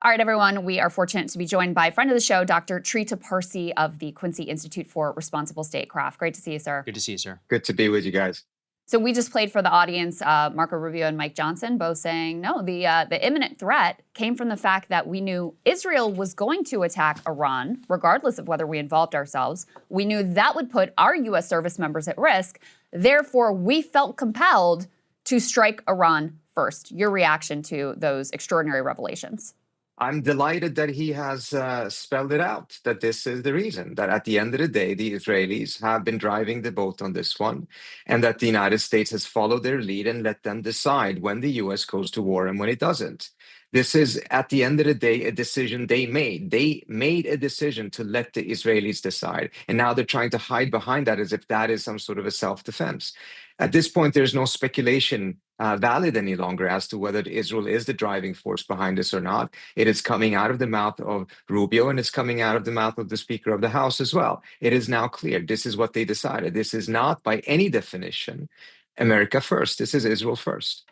All right, everyone, we are fortunate to be joined by friend of the show, Dr. Trita Parsi of the Quincy Institute for Responsible Statecraft. Great to see you, sir. Good to see you, sir. Good to be with you guys. So we just played for the audience, Marco Rubio and Mike Johnson, both saying, no, the imminent threat came from the fact that we knew Israel was going to attack Iran, regardless of whether we involved ourselves. We knew that would put our U.S. service members at risk. Therefore, we felt compelled to strike Iran first. Your reaction to those extraordinary revelations? I'm delighted that he has spelled it out, that this is the reason, that at the end of the day, the Israelis have been driving the boat on this one, and that the United States has followed their lead and let them decide when the U.S. goes to war and when it doesn't. This is, at the end of the day, a decision they made. They made a decision to let the Israelis decide, and now they're trying to hide behind that as if that is some sort of a self-defense. At this point, there's no speculation valid any longer as to whether Israel is the driving force behind this or not. It is coming out of the mouth of Rubio, and it's coming out of the mouth of the Speaker of the House as well. It is now clear. This is what they decided. This is not, by any definition, America first. This is Israel first.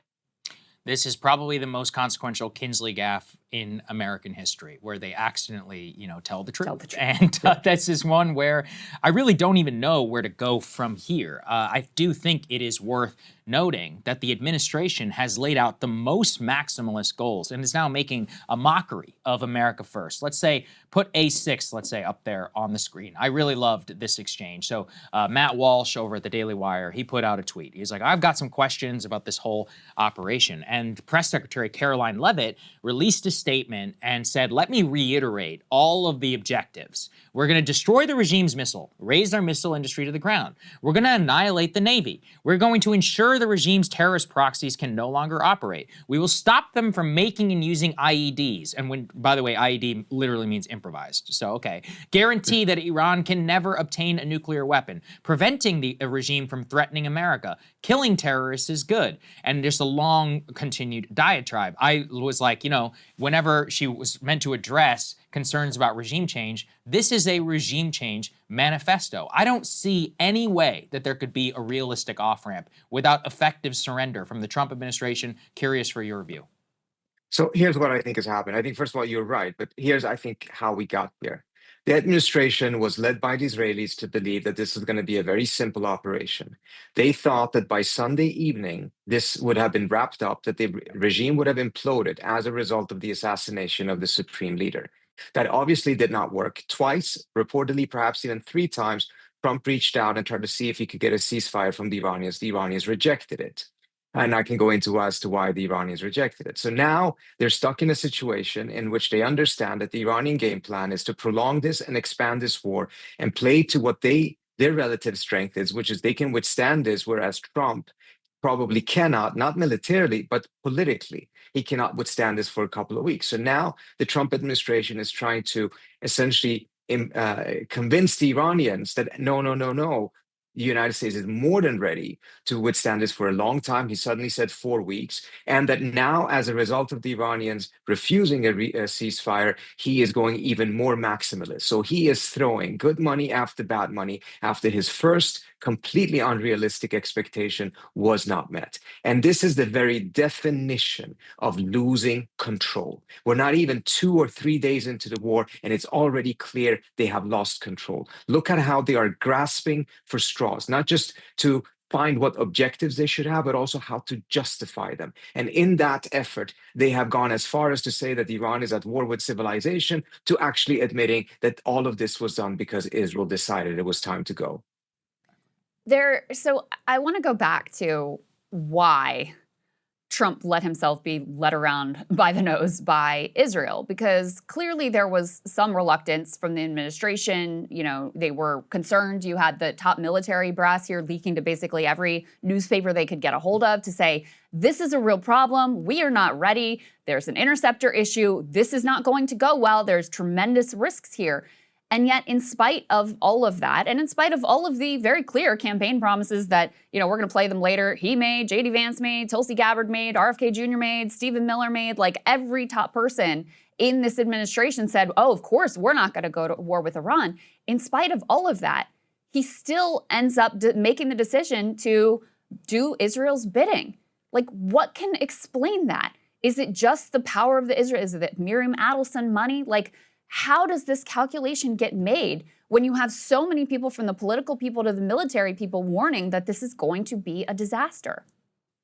This is probably the most consequential Kinsley gaffe in American history, where they accidentally, tell the truth. And this is one where I really don't even know where to go from here. I do think it is worth noting that the administration has laid out the most maximalist goals and is now making a mockery of America first. Let's say, put A6, let's say, up there on the screen. I really loved this exchange. So Matt Walsh over at the Daily Wire, he put out a tweet. He's like, I've got some questions about this whole operation. And Press Secretary Caroline Leavitt released a statement and said, let me reiterate all of the objectives. We're going to destroy the regime's missile, raise our missile industry to the ground. We're going to annihilate the Navy. We're going to ensure the regime's terrorist proxies can no longer operate. We will stop them from making and using IEDs. And when, by the way, IED literally means improvised. So, okay. Guarantee that Iran can never obtain a nuclear weapon. Preventing the regime from threatening America. Killing terrorists is good. And there's a long continued diatribe. I was like, whenever she was meant to address concerns about regime change, this is a regime change manifesto. I don't see any way that there could be a realistic off-ramp without effective surrender from the Trump administration. Curious for your view. So here's what I think has happened. I think, first of all, you're right, but here's, I think, how we got here. The administration was led by the Israelis to believe that this was going to be a very simple operation. They thought that by Sunday evening, this would have been wrapped up, that the regime would have imploded as a result of the assassination of the supreme leader. That obviously did not work. Twice, reportedly perhaps even 3 times, Trump reached out and tried to see if he could get a ceasefire from the Iranians. The Iranians rejected it. And I can go into as to why the Iranians rejected it. So now they're stuck in a situation in which they understand that the Iranian game plan is to prolong this and expand this war and play to what their relative strength is, which is they can withstand this, whereas Trump probably cannot, not militarily, but politically. He cannot withstand this for a couple of weeks. So now the Trump administration is trying to essentially convince the Iranians that no, the United States is more than ready to withstand this for a long time. He suddenly said 4 weeks. And that now, as a result of the Iranians refusing a ceasefire, he is going even more maximalist. So he is throwing good money after bad money after his first completely unrealistic expectation was not met. And this is the very definition of losing control. We're not even 2 or 3 days into the war, and it's already clear they have lost control. Look at how they are grasping for straws, not just to find what objectives they should have, but also how to justify them. And in that effort, they have gone as far as to say that Iran is at war with civilization, to actually admitting that all of this was done because Israel decided it was time to go. So I want to go back to why Trump let himself be led around by the nose by Israel, because clearly there was some reluctance from the administration. They were concerned. You had the top military brass here leaking to basically every newspaper they could get a hold of to say, this is a real problem. We are not ready. There's an interceptor issue. This is not going to go well. There's tremendous risks here. And yet, in spite of all of that, and in spite of all of the very clear campaign promises that, we're going to play them later, he made, J.D. Vance made, Tulsi Gabbard made, RFK Jr. made, Stephen Miller made, like every top person in this administration said, oh, of course, we're not going to go to war with Iran. In spite of all of that, he still ends up making the decision to do Israel's bidding. Like, what can explain that? Is it just the power of the Israel? Is it Miriam Adelson money? Like, how does this calculation get made when you have so many people, from the political people to the military people, warning that this is going to be a disaster?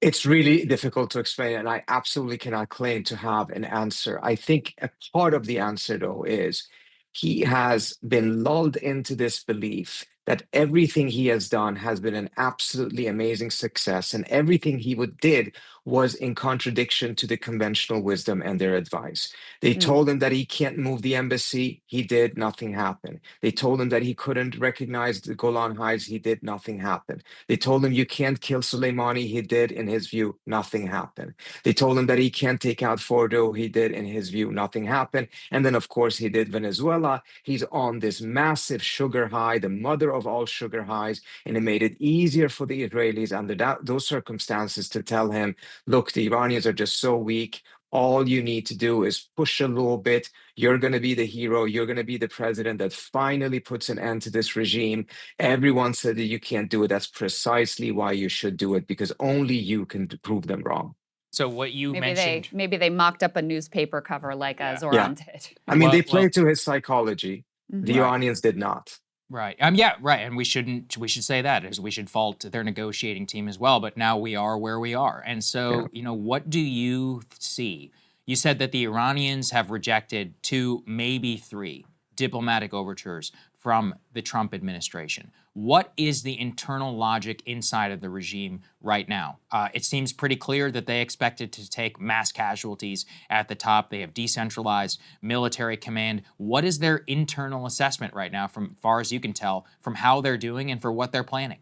It's really difficult to explain, and I absolutely cannot claim to have an answer. I think a part of the answer, though, is he has been lulled into this belief that everything he has done has been an absolutely amazing success, and everything he did was in contradiction to the conventional wisdom and their advice. They told him that he can't move the embassy. He did. Nothing happened. They told him that he couldn't recognize the Golan Heights. He did. Nothing happened. They told him you can't kill Soleimani. He did. In his view, nothing happened. They told him that he can't take out Fordo. He did. In his view, nothing happened. And then, of course, he did Venezuela. He's on this massive sugar high, the mother of all sugar highs, and it made it easier for the Israelis under those circumstances to tell him, look, the Iranians are just so weak. All you need to do is push a little bit. You're going to be the hero. You're going to be the president that finally puts an end to this regime. Everyone said that you can't do it. That's precisely why you should do it, because only you can prove them wrong. So what you mentioned, Maybe they mocked up a newspaper cover like Zoran did. I mean, they played to his psychology. The Right. Iranians did not. Right. Yeah, right. And we should say that, is we should fault their negotiating team as well. But now we are where we are. And so, what do you see? You said that the Iranians have rejected 2, maybe 3 diplomatic overtures from the Trump administration. What is the internal logic inside of the regime right now? It seems pretty clear that they expected to take mass casualties at the top. They have decentralized military command. What is their internal assessment right now, from far as you can tell, from how they're doing and for what they're planning?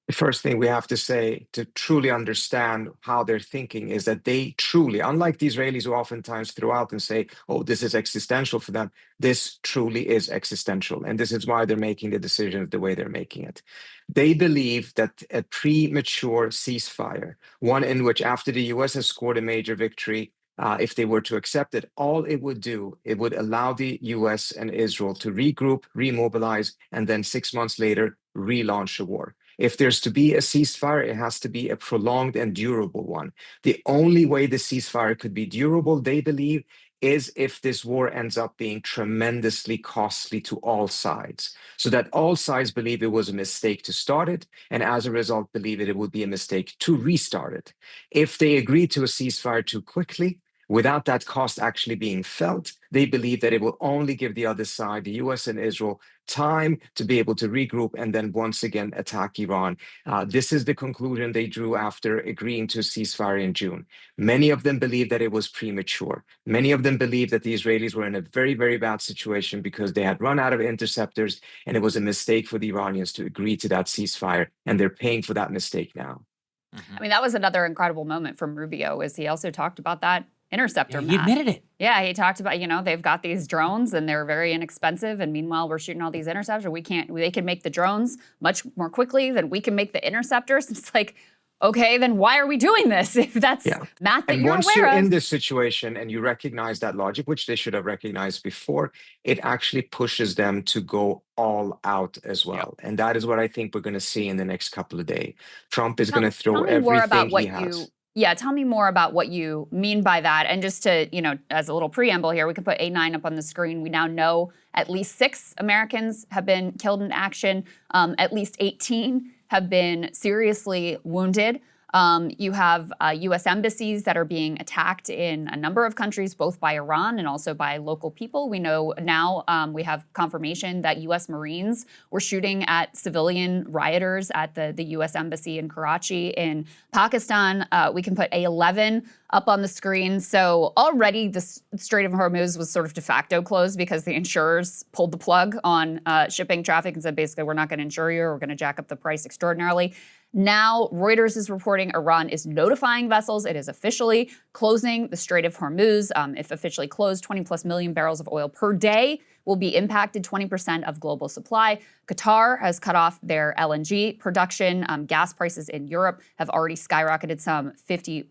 The first thing we have to say to truly understand how they're thinking is that they truly, unlike the Israelis who oftentimes throw out and say, oh, this is existential for them, this truly is existential. And this is why they're making the decisions the way they're making it. They believe that a premature ceasefire, one in which after the US has scored a major victory, if they were to accept it, all it would do, it would allow the US and Israel to regroup, remobilize, and then 6 months later, relaunch a war. If there's to be a ceasefire, it has to be a prolonged and durable one. The only way the ceasefire could be durable, they believe, is if this war ends up being tremendously costly to all sides, so that all sides believe it was a mistake to start it, and as a result, believe it would be a mistake to restart it. If they agree to a ceasefire too quickly, without that cost actually being felt, they believe that it will only give the other side, the US and Israel, time to be able to regroup and then once again attack Iran. This is the conclusion they drew after agreeing to a ceasefire in June. Many of them believe that it was premature. Many of them believe that the Israelis were in a very, very bad situation because they had run out of interceptors, and it was a mistake for the Iranians to agree to that ceasefire, and they're paying for that mistake now. I mean, that was another incredible moment from Rubio, is he also talked about that interceptor He admitted it. Yeah, he talked about, they've got these drones and they're very inexpensive, and meanwhile we're shooting all these interceptors. They can make the drones much more quickly than we can make the interceptors. It's like, okay, then why are we doing this if that's math that and you're once aware you're of? in this situation and you recognize that logic, which they should have recognized before, it actually pushes them to go all out as well. And that is what I think we're going to see in the next couple of days. Trump is going to throw everything he has. Tell me more about what you mean by that. And just to, as a little preamble here, we can put A9 up on the screen. We now know at least 6 Americans have been killed in action. At least 18 have been seriously wounded. You have U.S. embassies that are being attacked in a number of countries, both by Iran and also by local people. We know now we have confirmation that U.S. Marines were shooting at civilian rioters at the U.S. embassy in Karachi in Pakistan. We can put A11 up on the screen. So already the Strait of Hormuz was sort of de facto closed because the insurers pulled the plug on shipping traffic and said, basically, we're not going to insure you, or we're going to jack up the price extraordinarily. Now, Reuters is reporting Iran is notifying vessels it is officially closing the Strait of Hormuz. If officially closed, 20+ million barrels of oil per day will be impacted, 20% of global supply. Qatar has cut off their LNG production. Gas prices in Europe have already skyrocketed some 50%.